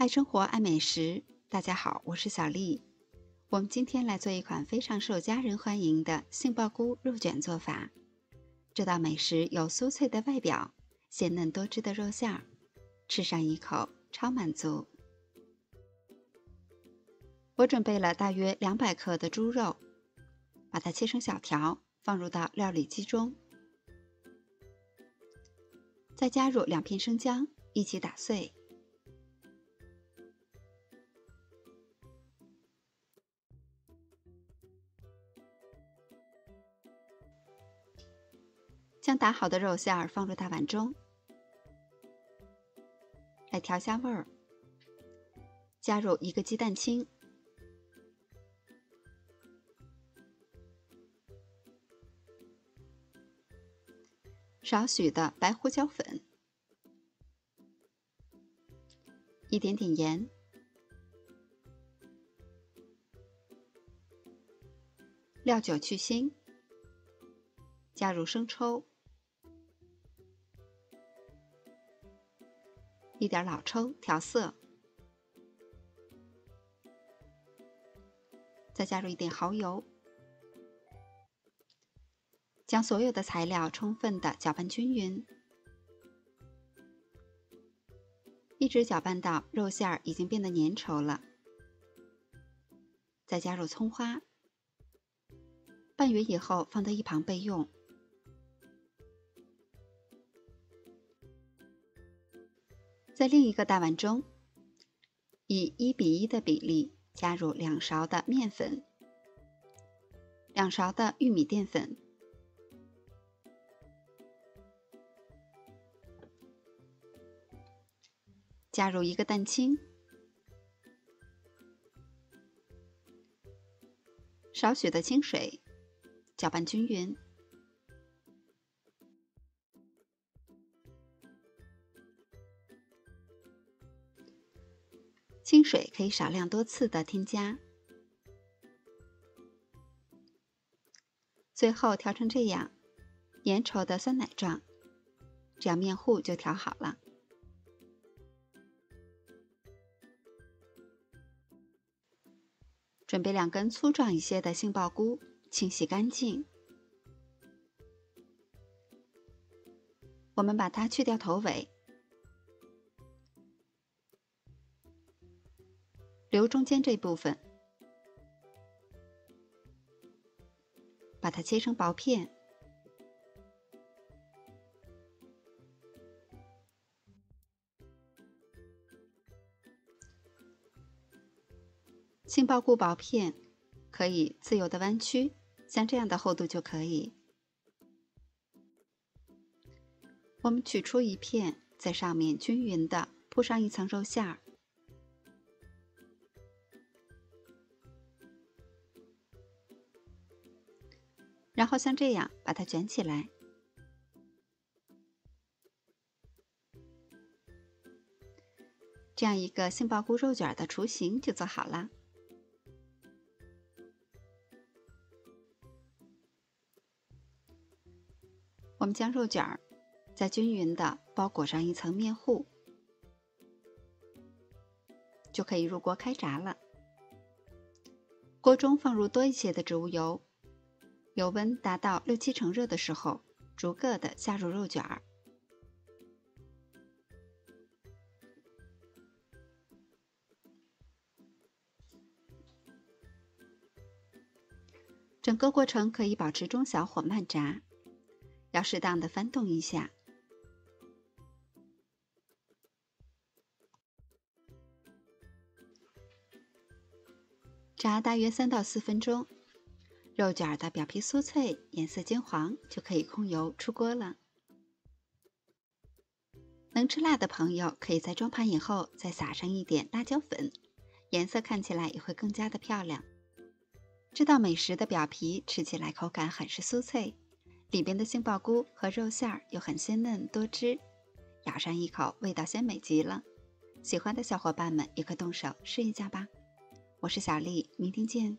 爱生活，爱美食。大家好，我是小丽。我们今天来做一款非常受家人欢迎的杏鲍菇肉卷做法。这道美食有酥脆的外表，鲜嫩多汁的肉馅儿，吃上一口超满足。我准备了大约200克的猪肉，把它切成小条，放入到料理机中，再加入2片生姜，一起打碎。将打好的肉馅儿放入大碗中，来调下味儿。加入1个鸡蛋清，少许的白胡椒粉，一点点盐，料酒去腥，加入生抽，一点老抽调色，再加入一点蚝油，将所有的材料充分的搅拌均匀，一直搅拌到肉馅儿已经变得粘稠了。再加入葱花，拌匀以后放到一旁备用。在另一个大碗中，以1:1的比例加入2勺的面粉、2勺的玉米淀粉，加入1个蛋清，少许的清水，搅拌均匀。清水可以少量多次的添加。最后调成这样粘稠的酸奶状，这样面糊就调好了。准备2根粗壮一些的杏鲍菇，清洗干净。我们把它去掉头尾，留中间这部分，把它切成薄片。杏鲍菇薄片可以自由的弯曲，像这样的厚度就可以。我们取出一片，在上面均匀的铺上一层肉馅儿。然后像这样把它卷起来，这样一个杏鲍菇肉卷的雏形就做好了。我们将肉卷再均匀的包裹上一层面糊，就可以入锅开炸了。锅中放入多一些的植物油，油温达到6-7成热的时候，逐个的下入肉卷儿。整个过程可以保持中小火慢炸，要适当的翻动一下。炸大约3到4分钟，肉卷的表皮酥脆，颜色金黄，就可以控油出锅了。能吃辣的朋友可以在装盘以后再撒上一点辣椒粉，颜色看起来也会更加的漂亮。这道美食的表皮吃起来口感很是酥脆，里边的杏鲍菇和肉馅儿又很鲜嫩多汁，咬上一口味道鲜美极了。喜欢的小伙伴们也可动手试一下吧。我是小丽，明天见。